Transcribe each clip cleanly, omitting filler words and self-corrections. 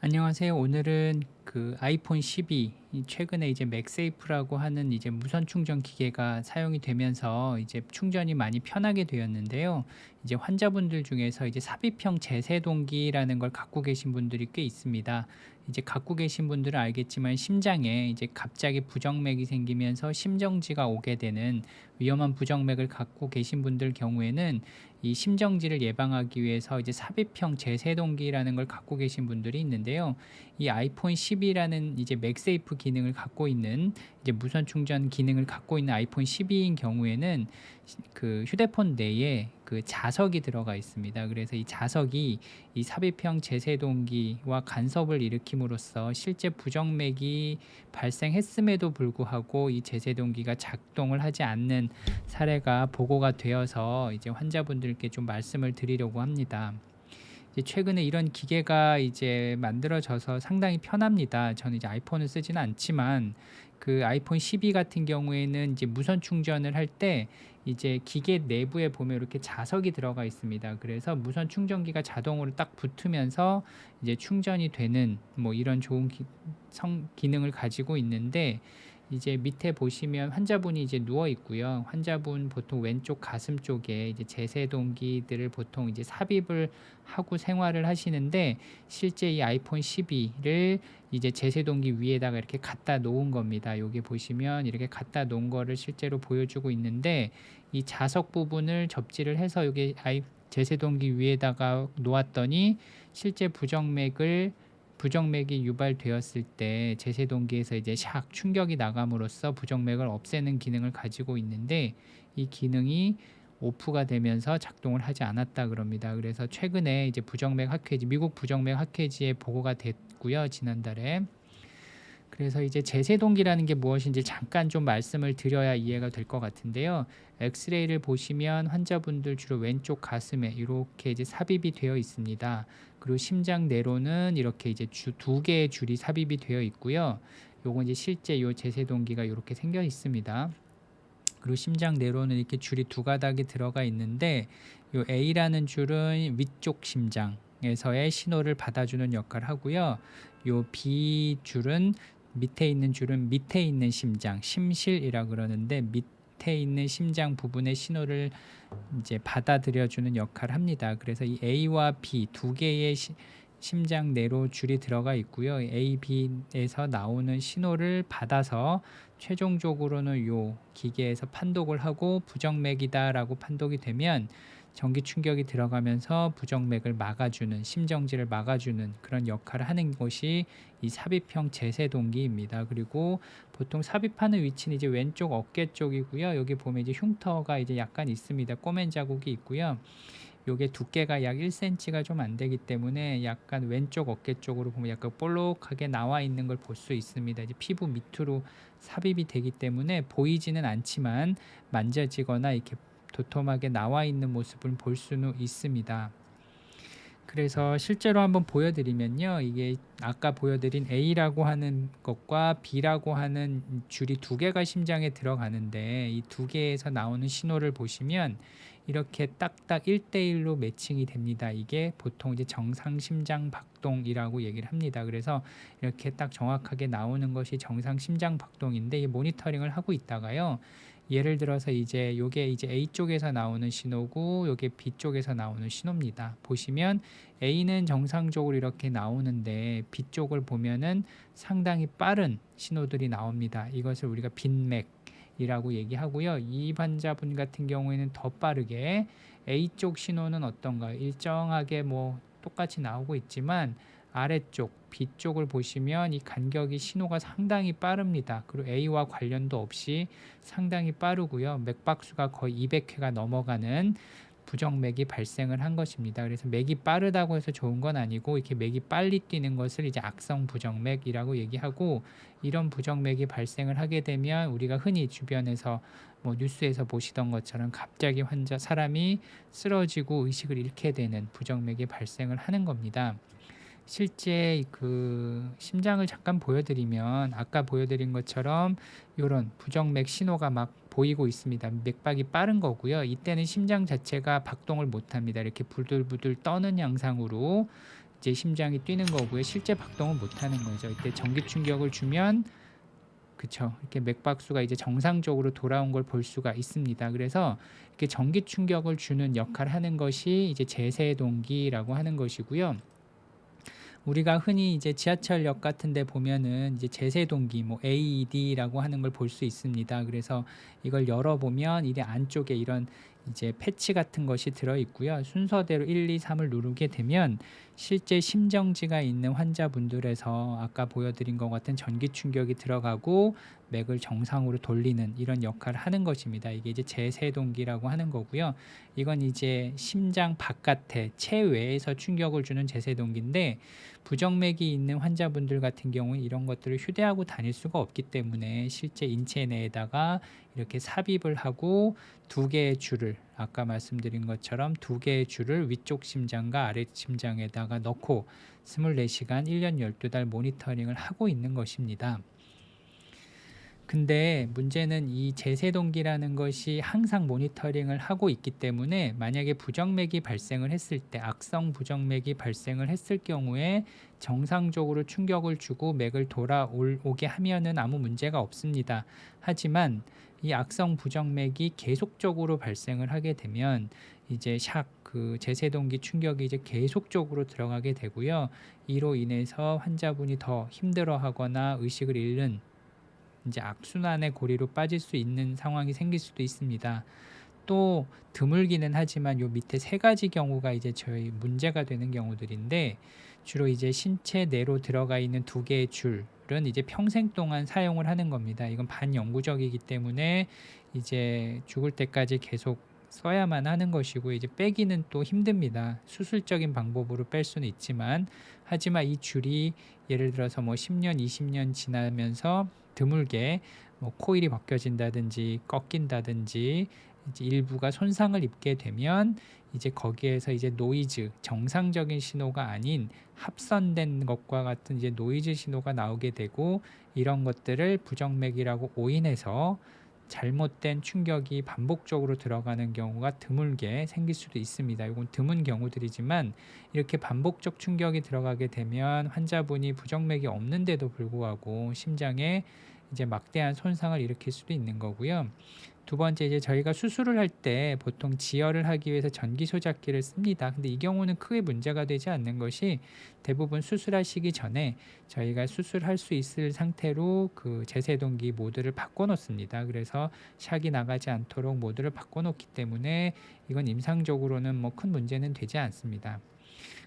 안녕하세요. 오늘은 그 아이폰 12 최근에 이제 맥세이프라고 하는 이제 무선 충전 기계가 사용이 되면서 이제 충전이 많이 편하게 되었는데요. 이제 환자분들 중에서 이제 삽입형 제세동기라는 걸 갖고 계신 분들이 꽤 있습니다. 이제 갖고 계신 분들은 알겠지만 심장에 이제 갑자기 부정맥이 생기면서 심정지가 오게 되는 위험한 부정맥을 갖고 계신 분들 경우에는 이 심정지를 예방하기 위해서 이제 삽입형 제세동기라는 걸 갖고 계신 분들이 있는데요. 이 아이폰 10이라는 이제 맥세이프 기능을 갖고 있는 이제 무선 충전 기능을 갖고 있는 아이폰 12인 경우에는 그 휴대폰 내에 그 자석이 들어가 있습니다. 그래서 이 자석이 이 삽입형 제세동기와 간섭을 일으킴으로써 실제 부정맥이 발생했음에도 불구하고 이 제세동기가 작동을 하지 않는 사례가 보고가 되어서 이제 환자분들께 좀 말씀을 드리려고 합니다. 이제 최근에 이런 기계가 이제 만들어져서 상당히 편합니다. 저는 이제 아이폰을 쓰지는 않지만 그 아이폰 12 같은 경우에는 이제 무선 충전을 할 때 이제 기계 내부에 보면 이렇게 자석이 들어가 있습니다. 그래서 무선 충전기가 자동으로 딱 붙으면서 이제 충전이 되는 뭐 이런 좋은 기능을 가지고 있는데, 이제 밑에 보시면 환자분이 이제 누워 있고요. 환자분 보통 왼쪽 가슴 쪽에 이제 제세동기들을 보통 이제 삽입을 하고 생활을 하시는데, 실제 이 아이폰 12를 이제 제세동기 위에다가 이렇게 갖다 놓은 겁니다. 여기 보시면 이렇게 갖다 놓은 거를 실제로 보여주고 있는데, 이 자석 부분을 접지를 해서 여기 제세동기 위에다가 놓았더니 실제 부정맥이 유발되었을 때 제세동기에서 이제 샥 충격이 나감으로써 부정맥을 없애는 기능을 가지고 있는데, 이 기능이 오프가 되면서 작동을 하지 않았다 그럽니다. 그래서 최근에 이제 부정맥 학회지, 미국 부정맥 학회지에 보고가 됐고요, 지난달에. 그래서 이제 제세동기라는 게 무엇인지 잠깐 좀 말씀을 드려야 이해가 될 것 같은데요. 엑스레이를 보시면 환자분들 주로 왼쪽 가슴에 이렇게 이제 삽입이 되어 있습니다. 그리고 심장 내로는 이렇게 이제 두 개의 줄이 삽입이 되어 있고요. 요건 이제 실제 요 제세동기가 이렇게 생겨 있습니다. 그리고 심장 내로는 이렇게 줄이 두 가닥이 들어가 있는데, 요 A라는 줄은 위쪽 심장에서의 신호를 받아주는 역할을 하고요. 요 B 줄은 밑에 있는 줄은 밑에 있는 심장, 심실이라 그러는데, 밑에 있는 심장 부분의 신호를 이제 받아들여주는 역할을 합니다. 그래서 이 A와 B 두 개의 심장 내로 줄이 들어가 있고요. A, B에서 나오는 신호를 받아서 최종적으로는 요 기계에서 판독을 하고 부정맥이다라고 판독이 되면 전기 충격이 들어가면서 부정맥을 막아주는, 심정지를 막아주는 그런 역할을 하는 것이 이 삽입형 제세동기입니다. 그리고 보통 삽입하는 위치는 이제 왼쪽 어깨 쪽이고요. 여기 보면 이제 흉터가 이제 약간 있습니다. 꼬맨 자국이 있고요. 요게 두께가 약 1cm가 좀 안 되기 때문에 약간 왼쪽 어깨 쪽으로 보면 약간 볼록하게 나와 있는 걸 볼 수 있습니다. 이제 피부 밑으로 삽입이 되기 때문에 보이지는 않지만 만져지거나 이렇게 도톰하게 나와 있는 모습을 볼 수는 있습니다. 그래서 실제로 한번 보여드리면요, 이게 아까 보여드린 A라고 하는 것과 B라고 하는 줄이 두 개가 심장에 들어가는데, 이 두 개에서 나오는 신호를 보시면 이렇게 딱딱 1대1로 매칭이 됩니다. 이게 보통 이제 정상 심장 박동이라고 얘기를 합니다. 그래서 이렇게 딱 정확하게 나오는 것이 정상 심장 박동인데, 이 모니터링을 하고 있다가요, 예를 들어서 이제 요게 이제 A 쪽에서 나오는 신호고 요게 B 쪽에서 나오는 신호입니다. 보시면 A는 정상적으로 이렇게 나오는데 B 쪽을 보면은 상당히 빠른 신호들이 나옵니다. 이것을 우리가 빈맥이라고 얘기하고요. 이 환자분 같은 경우에는 더 빠르게 A 쪽 신호는 어떤가요? 일정하게 뭐 똑같이 나오고 있지만 아래쪽 B 쪽을 보시면 이 간격이 신호가 상당히 빠릅니다. 그리고 A와 관련도 없이 상당히 빠르고요. 맥박수가 거의 200회가 넘어가는 부정맥이 발생을 한 것입니다. 그래서 맥이 빠르다고 해서 좋은 건 아니고, 이렇게 맥이 빨리 뛰는 것을 이제 악성 부정맥이라고 얘기하고, 이런 부정맥이 발생을 하게 되면 우리가 흔히 주변에서 뭐 뉴스에서 보시던 것처럼 갑자기 사람이 쓰러지고 의식을 잃게 되는 부정맥이 발생을 하는 겁니다. 실제 그 심장을 잠깐 보여드리면 아까 보여드린 것처럼 이런 부정맥 신호가 막 보이고 있습니다. 맥박이 빠른 거고요. 이때는 심장 자체가 박동을 못합니다. 이렇게 부들부들 떠는 양상으로 이제 심장이 뛰는 거고요. 실제 박동은 못 하는 거죠. 이때 전기 충격을 주면 그쵸. 이렇게 맥박수가 이제 정상적으로 돌아온 걸 볼 수가 있습니다. 그래서 이렇게 전기 충격을 주는 역할을 하는 것이 이제 제세동기라고 하는 것이고요. 우리가 흔히 이제 지하철역 같은 데 보면은 이제 제세동기 뭐 AED라고 하는 걸 볼 수 있습니다. 그래서 이걸 열어보면 이게 안쪽에 이런 이제 패치 같은 것이 들어 있고요. 순서대로 1, 2, 3을 누르게 되면 실제 심정지가 있는 환자분들에서 아까 보여드린 것 같은 전기 충격이 들어가고 맥을 정상으로 돌리는 이런 역할을 하는 것입니다. 이게 이제 제세동기라고 하는 거고요. 이건 이제 심장 바깥에 체외에서 충격을 주는 제세동기인데 부정맥이 있는 환자분들 같은 경우는 이런 것들을 휴대하고 다닐 수가 없기 때문에 실제 인체 내에다가 이렇게 삽입을 하고 두 개의 줄을 아까 말씀드린 것처럼 두 개의 줄을 위쪽 심장과 아래 심장에다가 넣고 24시간 1년 12달 모니터링을 하고 있는 것입니다. 근데 문제는 이 제세동기라는 것이 항상 모니터링을 하고 있기 때문에 만약에 부정맥이 발생을 했을 때 악성 부정맥이 발생을 했을 경우에 정상적으로 충격을 주고 맥을 돌아오게 하면은 아무 문제가 없습니다. 하지만 이 악성 부정맥이 계속적으로 발생을 하게 되면 이제 그 제세동기 충격이 이제 계속적으로 들어가게 되고요. 이로 인해서 환자분이 더 힘들어하거나 의식을 잃는 이제 악순환의 고리로 빠질 수 있는 상황이 생길 수도 있습니다. 또 드물기는 하지만 요 밑에 세 가지 경우가 이제 저희 문제가 되는 경우들인데 주로 이제 신체 내로 들어가 있는 두 개의 줄은 이제 평생 동안 사용을 하는 겁니다. 이건 반영구적이기 때문에 이제 죽을 때까지 계속 써야만 하는 것이고 이제 빼기는 또 힘듭니다. 수술적인 방법으로 뺄 수는 있지만 하지만 이 줄이 예를 들어서 뭐 10년, 20년 지나면서 드물게 뭐 코일이 벗겨진다든지 꺾인다든지 이제 일부가 손상을 입게 되면 이제 거기에서 이제 노이즈, 정상적인 신호가 아닌 합선된 것과 같은 이제 노이즈 신호가 나오게 되고 이런 것들을 부정맥이라고 오인해서 잘못된 충격이 반복적으로 들어가는 경우가 드물게 생길 수도 있습니다. 이건 드문 경우들이지만 이렇게 반복적 충격이 들어가게 되면 환자분이 부정맥이 없는데도 불구하고 심장에 이제 막대한 손상을 일으킬 수도 있는 거고요. 두 번째 이제 저희가 수술을 할 때 보통 지혈을 하기 위해서 전기 소작기를 씁니다. 근데 이 경우는 크게 문제가 되지 않는 것이 대부분 수술하시기 전에 저희가 수술할 수 있을 상태로 그 제세동기 모드를 바꿔 놓습니다. 그래서 샥이 나가지 않도록 모드를 바꿔 놓기 때문에 이건 임상적으로는 뭐 큰 문제는 되지 않습니다.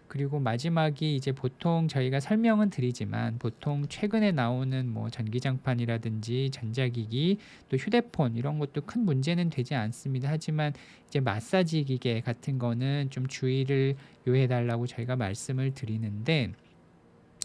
그리고 마지막이 이제 보통 저희가 설명은 드리지만 보통 최근에 나오는 뭐 전기장판이라든지 전자기기 또 휴대폰 이런 것도 큰 문제는 되지 않습니다. 하지만 이제 마사지 기계 같은 거는 좀 주의를 요해 달라고 저희가 말씀을 드리는데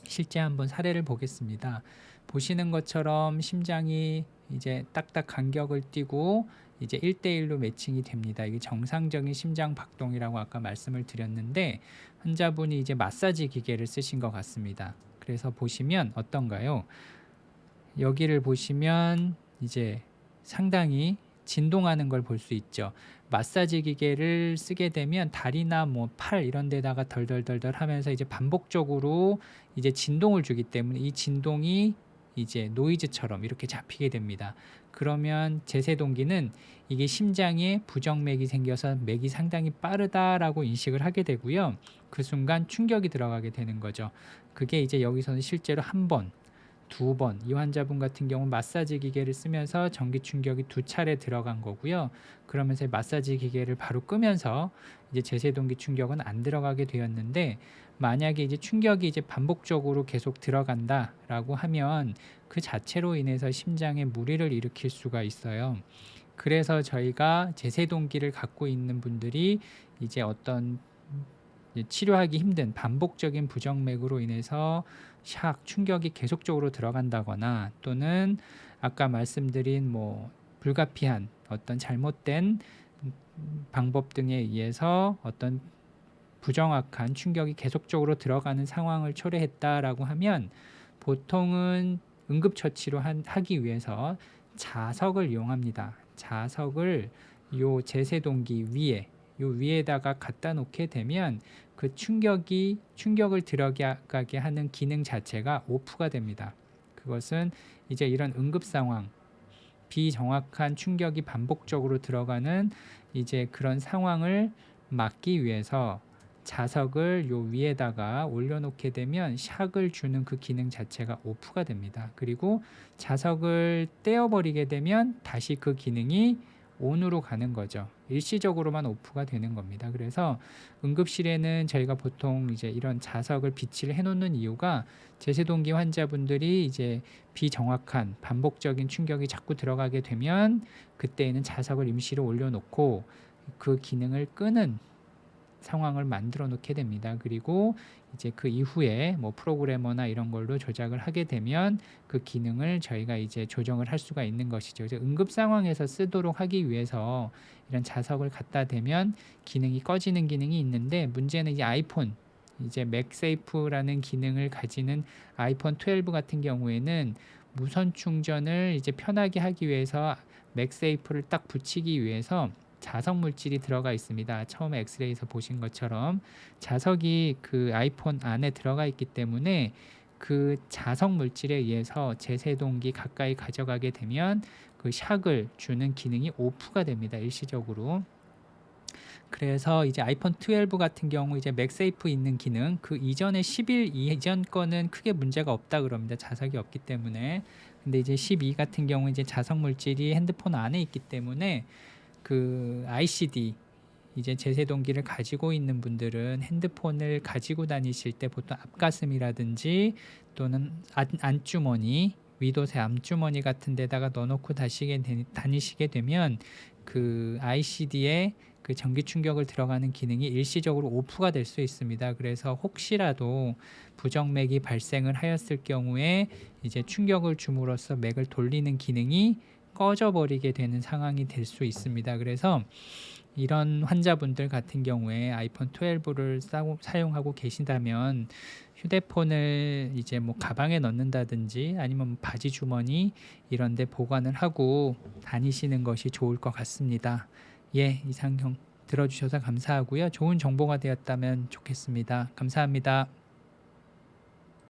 실제 한번 사례를 보겠습니다. 보시는 것처럼 심장이 이제 딱딱 간격을 띄고 이제 1대1로 매칭이 됩니다. 이게 정상적인 심장 박동이라고 아까 말씀을 드렸는데 환자분이 이제 마사지 기계를 쓰신 것 같습니다. 그래서 보시면 어떤가요? 여기를 보시면 이제 상당히 진동하는 걸 볼 수 있죠. 마사지 기계를 쓰게 되면 다리나 뭐 팔 이런 데다가 덜덜덜덜 하면서 이제 반복적으로 이제 진동을 주기 때문에 이 진동이 이제 노이즈처럼 이렇게 잡히게 됩니다. 그러면 제세동기는 이게 심장에 부정맥이 생겨서 맥이 상당히 빠르다라고 인식을 하게 되고요. 그 순간 충격이 들어가게 되는 거죠. 그게 이제 여기서는 실제로 한 번, 두 번, 이 환자분 같은 경우 마사지 기계를 쓰면서 전기 충격이 두 차례 들어간 거고요. 그러면서 마사지 기계를 바로 끄면서 이제 제세동기 충격은 안 들어가게 되었는데 만약에 이제 충격이 이제 반복적으로 계속 들어간다라고 하면 그 자체로 인해서 심장에 무리를 일으킬 수가 있어요. 그래서 저희가 제세동기를 갖고 있는 분들이 이제 어떤 치료하기 힘든 반복적인 부정맥으로 인해서 샥 충격이 계속적으로 들어간다거나 또는 아까 말씀드린 뭐 불가피한 어떤 잘못된 방법 등에 의해서 어떤 부정확한 충격이 계속적으로 들어가는 상황을 초래했다라고 하면 보통은 응급처치로 하기 위해서 자석을 이용합니다. 자석을 요 제세동기 위에 요 위에다가 갖다 놓게 되면 그 충격을 들어가게 하는 기능 자체가 오프가 됩니다. 그것은 이제 이런 응급 상황, 비정확한 충격이 반복적으로 들어가는 이제 그런 상황을 막기 위해서 자석을 요 위에다가 올려놓게 되면 샥을 주는 그 기능 자체가 오프가 됩니다. 그리고 자석을 떼어버리게 되면 다시 그 기능이 온으로 가는 거죠. 일시적으로만 오프가 되는 겁니다. 그래서 응급실에는 저희가 보통 이제 이런 자석을 비치를 해놓는 이유가 제세동기 환자분들이 이제 비정확한 반복적인 충격이 자꾸 들어가게 되면 그때에는 자석을 임시로 올려놓고 그 기능을 끄는 상황을 만들어 놓게 됩니다. 그리고 이제 그 이후에 뭐 프로그래머나 이런 걸로 조작을 하게 되면 그 기능을 저희가 이제 조정을 할 수가 있는 것이죠. 그래서 응급 상황에서 쓰도록 하기 위해서 이런 자석을 갖다 대면 기능이 꺼지는 기능이 있는데, 문제는 이제 아이폰, 이제 맥세이프라는 기능을 가지는 아이폰 12 같은 경우에는 무선 충전을 이제 편하게 하기 위해서 맥세이프를 딱 붙이기 위해서 자석 물질이 들어가 있습니다. 처음에 엑스레이에서 보신 것처럼 자석이 그 아이폰 안에 들어가 있기 때문에 그 자석 물질에 의해서 제세동기 가까이 가져가게 되면 그 샥을 주는 기능이 오프가 됩니다. 일시적으로. 그래서 이제 아이폰 12 같은 경우 이제 맥세이프 있는 기능, 그 이전에 11 이전 거는 크게 문제가 없다 그럽니다. 자석이 없기 때문에. 근데 이제 12 같은 경우 이제 자석 물질이 핸드폰 안에 있기 때문에 그 ICD, 이제 제세동기를 가지고 있는 분들은 핸드폰을 가지고 다니실 때 보통 앞가슴이라든지 또는 안주머니, 윗옷의 안주머니 같은 데다가 넣어놓고 다니시게 되면 그 ICD에 그 전기 충격을 들어가는 기능이 일시적으로 오프가 될 수 있습니다. 그래서 혹시라도 부정맥이 발생을 하였을 경우에 이제 충격을 줌으로써 맥을 돌리는 기능이 꺼져버리게 되는 상황이 될 수 있습니다. 그래서 이런 환자분들 같은 경우에 아이폰 12를 사용하고 계신다면 휴대폰을 이제 뭐 가방에 넣는다든지 아니면 바지 주머니 이런 데 보관을 하고 다니시는 것이 좋을 것 같습니다. 예, 이상 들어주셔서 감사하고요. 좋은 정보가 되었다면 좋겠습니다. 감사합니다.